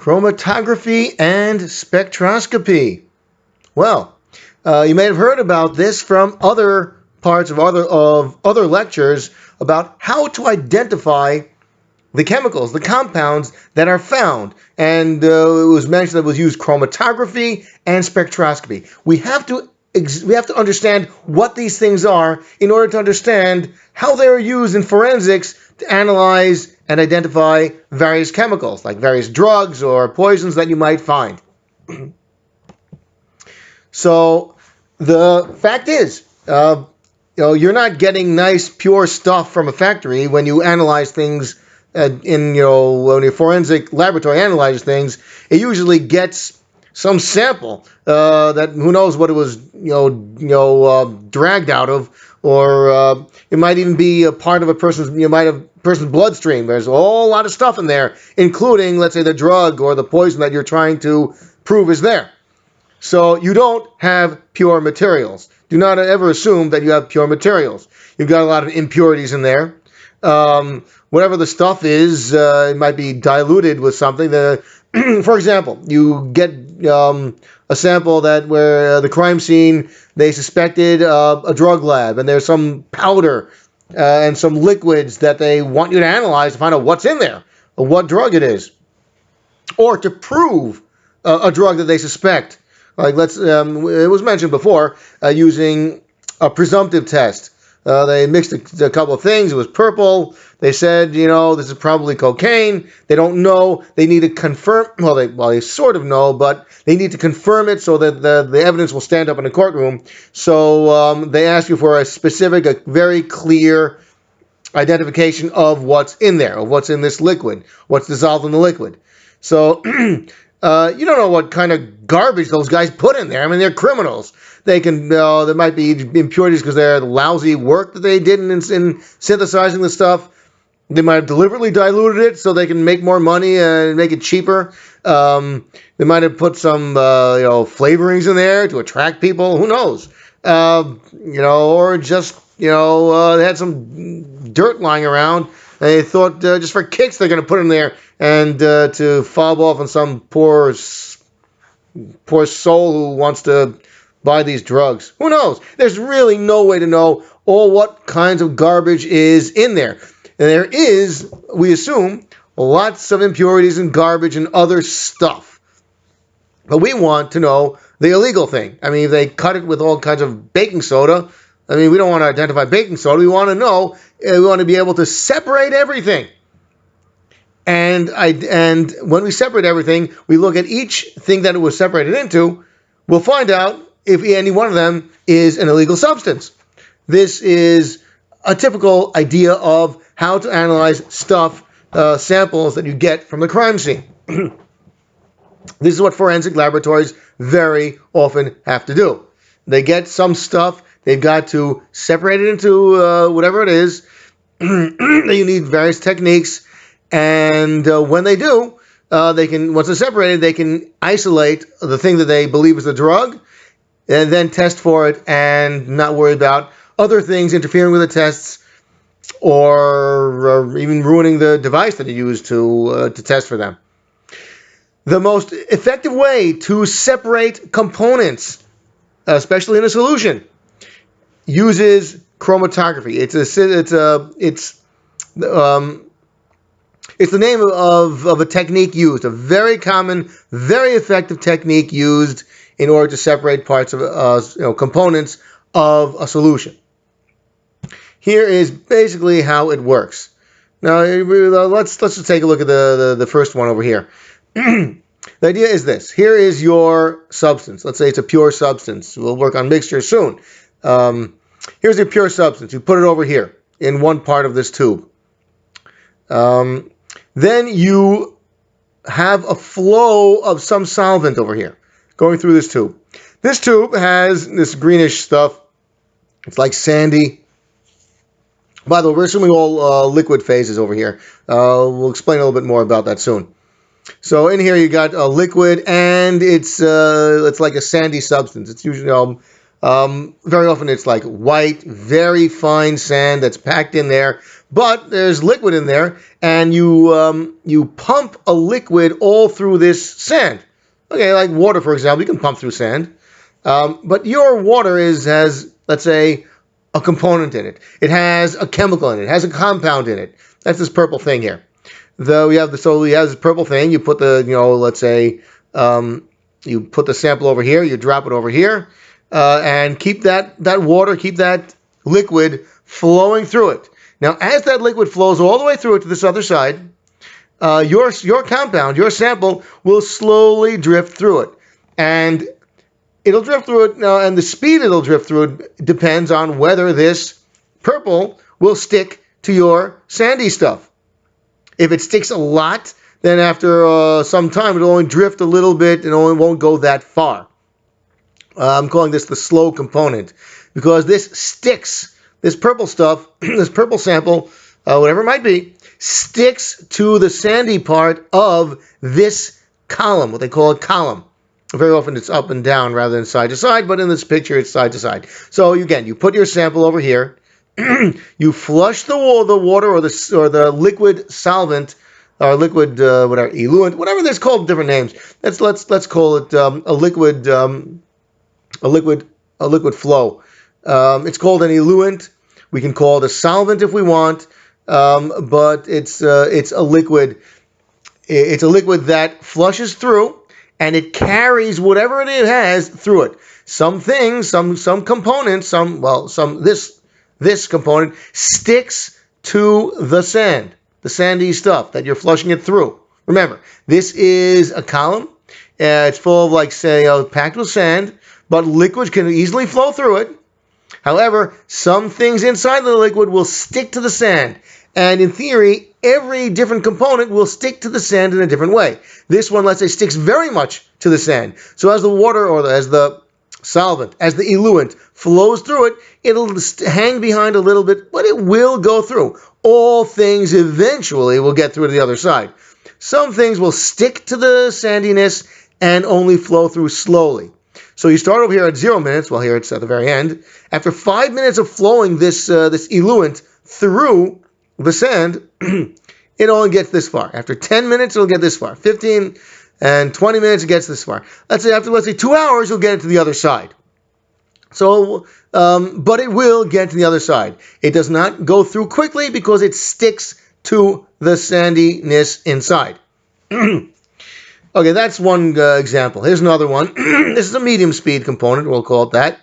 Chromatography and spectroscopy. Well, you may have heard about this from other parts of other lectures about how to identify the chemicals, the compounds that are found. And it was mentioned that it was used chromatography and spectroscopy. We have to understand what these things are in order to understand how they are used in forensics to analyze and identify various chemicals, like various drugs or poisons that you might find. So the fact is, you're not getting nice, pure stuff from a factory when you analyze things when your forensic laboratory analyzes things. It usually gets some sample that who knows what it was, dragged out of, or it might even be a part of a person's bloodstream. There's a whole lot of stuff in there, including, let's say, the drug or the poison that you're trying to prove is there. So you don't have pure materials. Do not ever assume that you have pure materials. You've got a lot of impurities in there. Whatever the stuff is, it might be diluted with something. For example, you get a sample where the crime scene, they suspected a drug lab, and there's some powder and some liquids that they want you to analyze to find out what's in there, or what drug it is, or to prove a drug that they suspect. Like it was mentioned before, using a presumptive test. They mixed a couple of things. It was purple. They said, this is probably cocaine. They don't know. They need to confirm. Well, they sort of know, but they need to confirm it so that the evidence will stand up in the courtroom. So they ask you for a very clear identification of what's in there, of what's in this liquid, what's dissolved in the liquid. So you don't know what kind of garbage those guys put in there. I mean, they're criminals. They can, there might be impurities because they're the lousy work that they did in synthesizing the stuff. They might have deliberately diluted it so they can make more money and make it cheaper. They might have put some, flavorings in there to attract people. Who knows? Or just, they had some dirt lying around. They thought just for kicks they're going to put in there and to fob off on some poor soul who wants to buy these drugs. Who knows? There's really no way to know what kinds of garbage is in there. And there is, we assume, lots of impurities and garbage and other stuff. But we want to know the illegal thing. I mean, if they cut it with all kinds of baking soda, I mean, we don't want to identify baking soda. We want to know, we want to be able to separate everything. And when we separate everything, we look at each thing that it was separated into. We'll find out if any one of them is an illegal substance. This is a typical idea of how to analyze stuff, samples that you get from the crime scene. This is what forensic laboratories very often have to do. They get some stuff, they've got to separate it into whatever it is. You need various techniques, and when they do, once they're separated, they can isolate the thing that they believe is the drug, and then test for it and not worry about other things interfering with the tests or even ruining the device that you use to test for them. The most effective way to separate components, especially in a solution, uses chromatography. It's the name of a technique used, a very common, very effective technique used in order to separate parts of components of a solution. Here is basically how it works. Now let's just take a look at the first one over here. The idea is this. Here is your substance. Let's say it's a pure substance. We'll work on mixtures soon. Here's your pure substance. You put it over here in one part of this tube. Then you have a flow of some solvent over here going through this tube. This tube has this greenish stuff. It's like sandy. By the way, we're assuming all liquid phases over here. We'll explain a little bit more about that soon. So in here you got a liquid, and it's like a sandy substance. It's usually Very often it's like white, very fine sand that's packed in there, but there's liquid in there, and you pump a liquid all through this sand. Okay, like water, for example, you can pump through sand, but your water has, let's say, a component in it. It has a chemical in it. It has a compound in it. That's this purple thing here. We have this purple thing. You put let's say, you put the sample over here. You drop it over here, and keep that water, keep that liquid flowing through it. Now, as that liquid flows all the way through it to this other side, your compound, your sample, will slowly drift through it, and it'll drift through it. And the speed it'll drift through it depends on whether this purple will stick to your sandy stuff. If it sticks a lot, then after some time, it'll only drift a little bit and only won't go that far. I'm calling this the slow component because this sticks, this purple stuff, this purple sample, whatever it might be, sticks to the sandy part of this column, what they call a column. Very often it's up and down rather than side to side, but in this picture it's side to side. So again, you put your sample over here, you flush the water or the liquid solvent or liquid whatever eluent, whatever that's called, different names. Let's call it a liquid flow. It's called an eluent. We can call it a solvent if we want, but it's a liquid. It's a liquid that flushes through, and it carries whatever it has through it. Some things, some components, this component sticks to the sand, the sandy stuff that you're flushing it through. Remember, this is a column. It's full of, packed with sand, but liquids can easily flow through it. However, some things inside the liquid will stick to the sand. And in theory, every different component will stick to the sand in a different way. This one, let's say, sticks very much to the sand. So as the water or as the solvent, as the eluent flows through it, it'll hang behind a little bit, but it will go through. All things eventually will get through to the other side. Some things will stick to the sandiness and only flow through slowly. So you start over here at 0 minutes. Well, here it's at the very end. After 5 minutes of flowing this eluent through the sand, it only gets this far. After 10 minutes, it'll get this far. 15 and 20 minutes, it gets this far. Let's say 2 hours, you'll get it to the other side. So, but it will get to the other side. It does not go through quickly because it sticks to the sandiness inside. Okay, that's one example. Here's another one. This is a medium speed component. We'll call it that.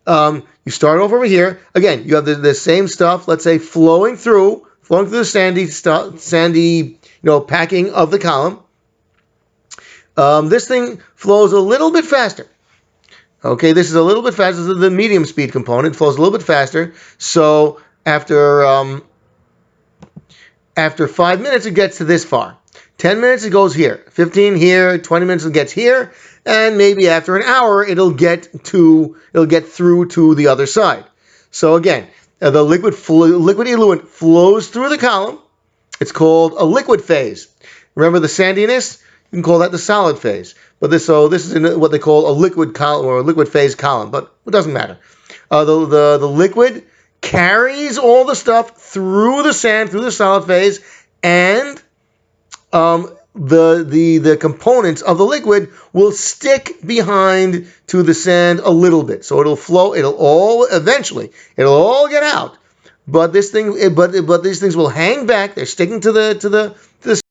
You start over here. Again, you have the same stuff, let's say, flowing through the sandy packing of the column. This thing flows a little bit faster. Okay, this is a little bit faster. This is the medium speed component. It flows a little bit faster. So after 5 minutes, it gets to this far. 10 minutes, it goes here. 15 here. 20 minutes, it gets here. And maybe after an hour, it'll get through to the other side. So again, the liquid eluent flows through the column. It's called a liquid phase. Remember the sandiness? You can call that the solid phase. But this is in what they call a liquid column or a liquid phase column, but it doesn't matter. The liquid carries all the stuff through the sand, through the solid phase, and the components of the liquid will stick behind to the sand a little bit. So it'll flow, eventually it'll all get out. But these things will hang back. They're sticking to the